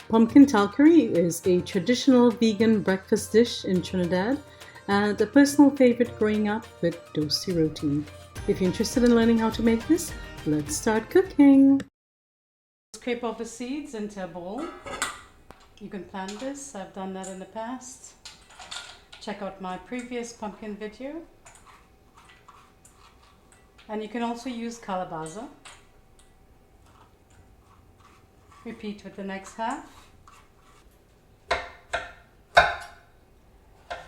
Pumpkin talkarie is a traditional vegan breakfast dish in Trinidad and a personal favorite growing up with toasty roti. If you're interested in learning how to make this, let's start cooking. Scrape off the seeds into a bowl. You can plant this. I've done that in the past. Check out my previous pumpkin video. And you can also use calabaza. Repeat with the next half.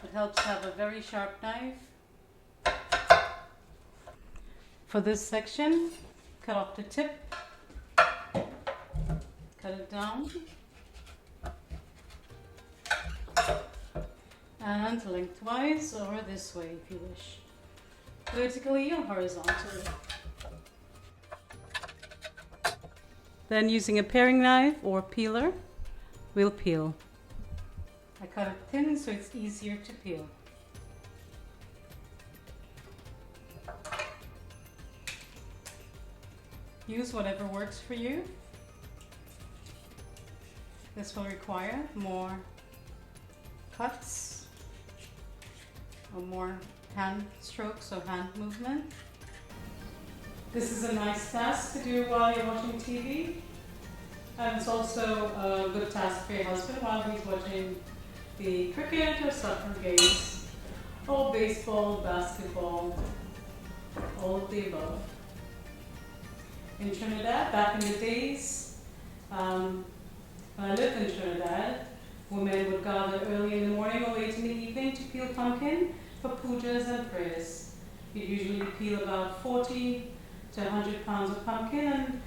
It helps to have a very sharp knife. For this section, cut off the tip, cut it down, and lengthwise or this way if you wish, vertically or horizontally. Then using a paring knife or peeler, we'll peel. I cut it thin so it's easier to peel. Use whatever works for you. This will require more cuts or more hand strokes or hand movement. This is a nice task to do while you're watching TV, and it's also a good task for your husband while he's watching the cricket or soccer games, or baseball, basketball, all of the above. In Trinidad, back in the days, when I lived in Trinidad, women would gather early in the morning or late in the evening to peel pumpkin for pujas and prayers. You'd usually peel about 40 to 100 pounds of pumpkin,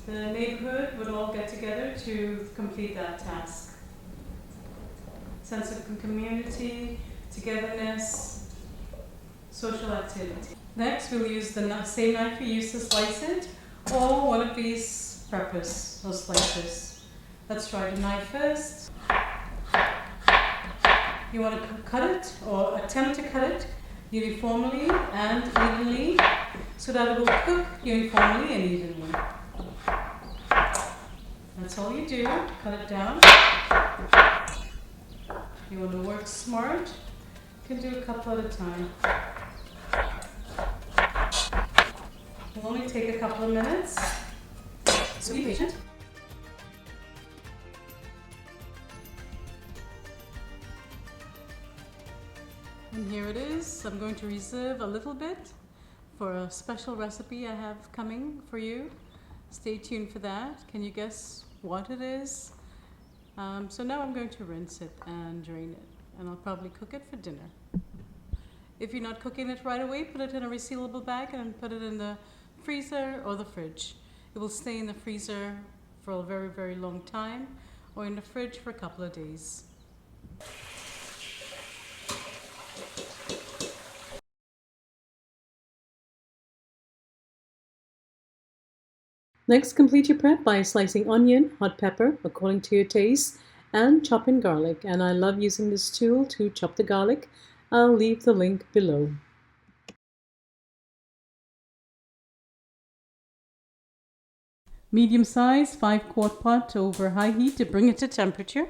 and the neighborhood would all get together to complete that task. Sense of community, togetherness, social activity. Next, we'll use the same knife we used to slice it, or one of these preppers or slicers. Let's try the knife first. You want to cut it or attempt to cut it uniformly and evenly so that it will cook uniformly and evenly. That's all you do, cut it down. You want to work smart, you can do a couple at a time. It'll only take a couple of minutes, so be patient. And here it is. I'm going to reserve a little bit for a special recipe I have coming for you. Stay tuned for that. Can you guess what it is? So now I'm going to rinse it and drain it, and I'll probably cook it for dinner. If you're not cooking it right away, put it in a resealable bag and put it in the freezer or the fridge. It will stay in the freezer for a very, very long time, or in the fridge for a couple of days. Next, complete your prep by slicing onion, hot pepper according to your taste, and chopping garlic. And I love using this tool to chop the garlic. I'll leave the link below. Medium size 5-quart pot over high heat to bring it to temperature.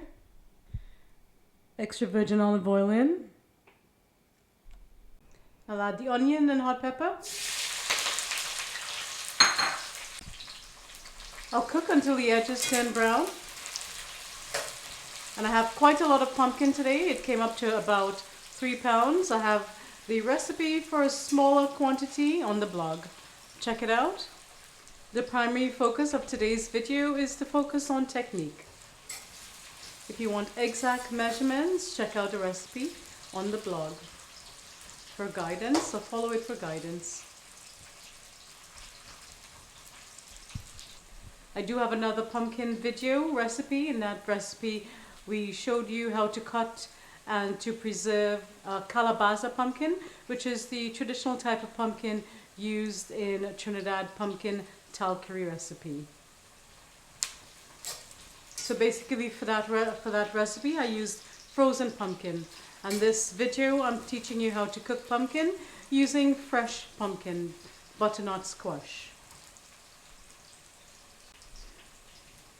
Extra virgin olive oil in. I'll add the onion and hot pepper. I'll cook until the edges turn brown. And I have quite a lot of pumpkin today. It came up to about 3 pounds. I have the recipe for a smaller quantity on the blog. Check it out. The primary focus of today's video is to focus on technique. If you want exact measurements, check out the recipe on the blog for guidance, or follow it for guidance. I do have another pumpkin video recipe. In that recipe, we showed you how to cut and to preserve calabaza pumpkin, which is the traditional type of pumpkin used in Trinidad pumpkin talkarie recipe. So basically for that recipe, I used frozen pumpkin. And this video, I'm teaching you how to cook pumpkin using fresh pumpkin, butternut squash.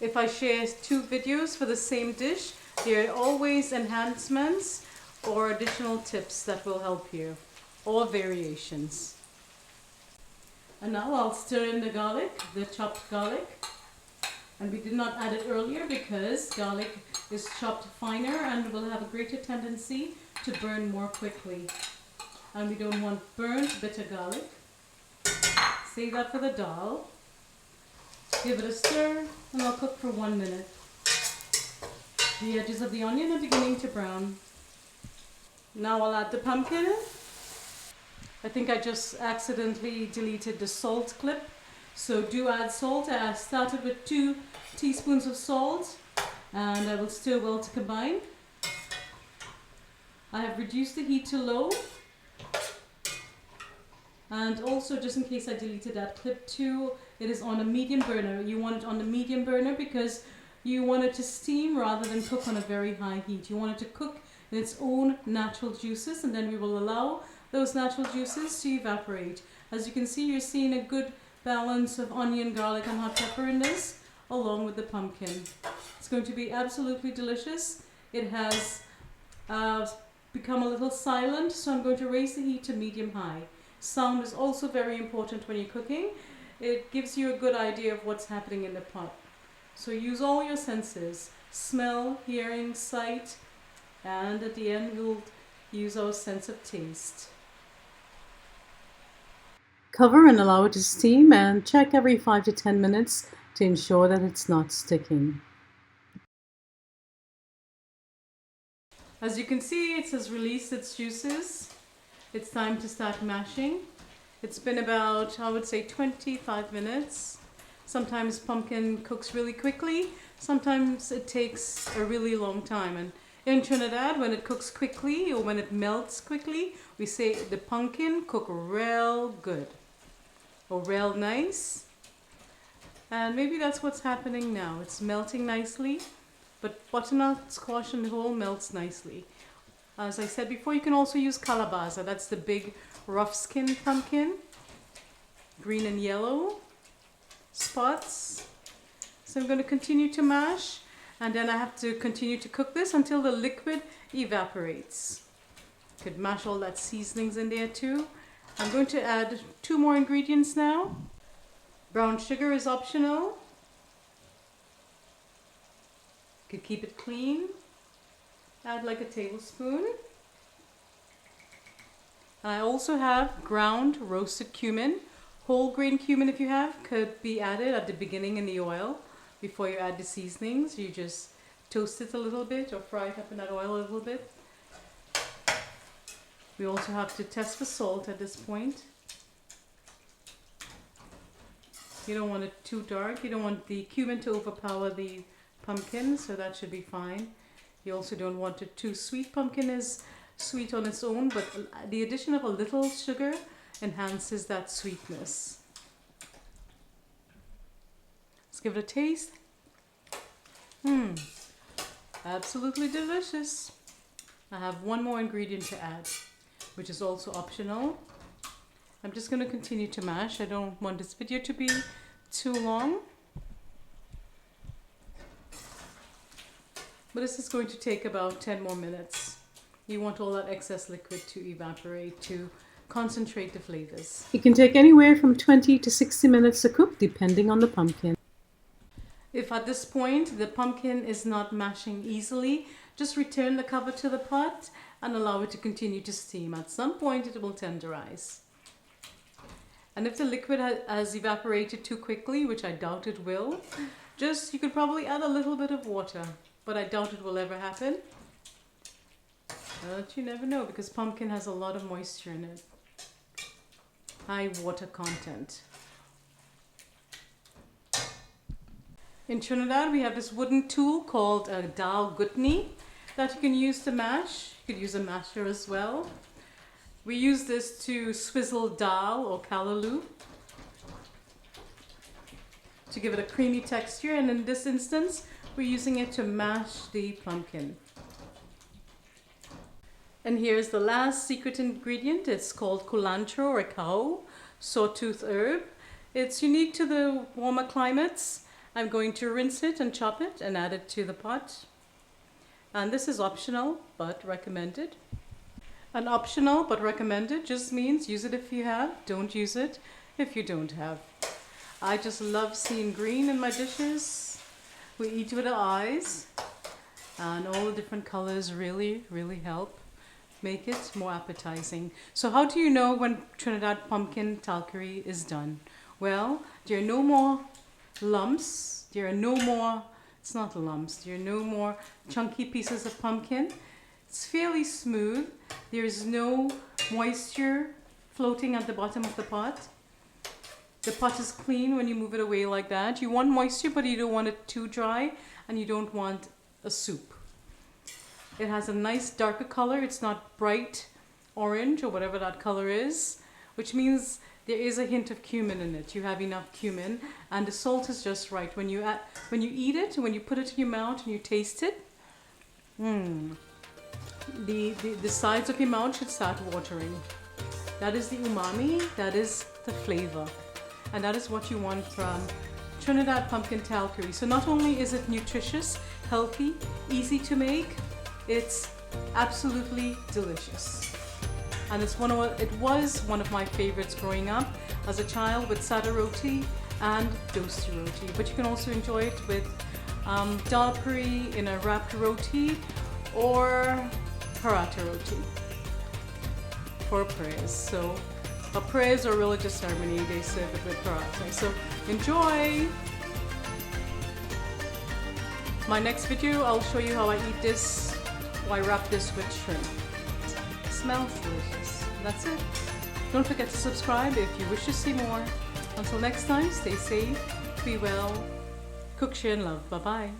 if I share two videos for the same dish, there are always enhancements or additional tips that will help you, or variations. And now I'll stir in the garlic, the chopped garlic. And we did not add it earlier because garlic is chopped finer and will have a greater tendency to burn more quickly. And we don't want burnt, bitter garlic. Save that for the dal. Give it a stir and I'll cook for 1 minute. The edges of the onion are beginning to brown. Now I'll add the pumpkin. I think I just accidentally deleted the salt clip. So do add salt. I started with 2 teaspoons of salt and I will stir well to combine. I have reduced the heat to low. And also, just in case I deleted that clip too, it is on a medium burner. You want it on the medium burner because you want it to steam rather than cook on a very high heat. You want it to cook in its own natural juices, and then we will allow those natural juices to evaporate. As you can see, you're seeing a good balance of onion, garlic and hot pepper in this, along with the pumpkin. It's going to be absolutely delicious. It has become a little silent, so I'm going to raise the heat to medium-high. Sound is also very important when you're cooking. It gives you a good idea of what's happening in the pot. So use all your senses: smell, hearing, sight, and at the end we'll use our sense of taste. Cover and allow it to steam, and check every 5 to 10 minutes to ensure that it's not sticking. As you can see, it has released its juices. It's time to start mashing. It's been about, I would say, 25 minutes. Sometimes pumpkin cooks really quickly. Sometimes it takes a really long time. And in Trinidad, when it cooks quickly or when it melts quickly, we say the pumpkin cook real good or real nice. And maybe that's what's happening now. It's melting nicely, but butternut squash and whole melts nicely. As I said before, you can also use calabaza. That's the big rough-skinned pumpkin. Green and yellow spots. So I'm going to continue to mash, and then I have to continue to cook this until the liquid evaporates. Could mash all that seasonings in there too. I'm going to add 2 more ingredients now. Brown sugar is optional. Could keep it clean. Add like a tablespoon. And I also have ground roasted cumin. Whole grain cumin, if you have, could be added at the beginning in the oil before you add the seasonings. You just toast it a little bit or fry it up in that oil a little bit. We also have to test for salt at this point. You don't want it too dark. You don't want the cumin to overpower the pumpkin, so that should be fine. You also don't want it too sweet. Pumpkin is sweet on its own, but the addition of a little sugar enhances that sweetness. Let's give it a taste. Absolutely delicious. I have 1 more ingredient to add, which is also optional. I'm just going to continue to mash. I don't want this video to be too long. But this is going to take about 10 more minutes. You want all that excess liquid to evaporate, to concentrate the flavors. It can take anywhere from 20 to 60 minutes to cook, depending on the pumpkin. If at this point the pumpkin is not mashing easily, just return the cover to the pot and allow it to continue to steam. At some point it will tenderize. And if the liquid has evaporated too quickly, which I doubt it will, you could probably add a little bit of water. But I doubt it will ever happen. But you never know, because pumpkin has a lot of moisture in it. High water content. In Trinidad, we have this wooden tool called a dhal ghutney that you can use to mash. You could use a masher as well. We use this to swizzle dhal or callaloo to give it a creamy texture, and in this instance, we're using it to mash the pumpkin. And here's the last secret ingredient. It's called culantro or cow, sawtooth herb. It's unique to the warmer climates, I'm going to rinse it and chop it and add it to the pot. And this is optional but recommended. And optional but recommended just means use it if you have, don't use it if you don't have. I just love seeing green in my dishes. We eat with our eyes, and all the different colors really, really help make it more appetizing. So how do you know when Trinidad pumpkin talkarie is done? Well, there are no more lumps, there are no more, it's not lumps, there are no more chunky pieces of pumpkin. It's fairly smooth. There's no moisture floating at the bottom of the pot. The pot is clean when you move it away like that. You want moisture, but you don't want it too dry, and you don't want a soup. It has a nice darker color. It's not bright orange or whatever that color is, which means there is a hint of cumin in it. You have enough cumin, and the salt is just right. When you eat it, when you put it in your mouth and you taste it, the sides of your mouth should start watering. That is the umami, that is the flavor. And that is what you want from Trinidad pumpkin talkarie. So not only is it nutritious, healthy, easy to make, it's absolutely delicious. And it was one of my favorites growing up as a child with sada roti and dost roti. But you can also enjoy it with dhalpuri in a wrapped roti or paratha roti for prayers. So a prayers or religious ceremony, they serve it with paratha. So enjoy! My next video, I'll show you how I eat this, how I wrap this with shrimp. It smells delicious. That's it. Don't forget to subscribe if you wish to see more. Until next time, stay safe, be well, cook, share and love. Bye-bye.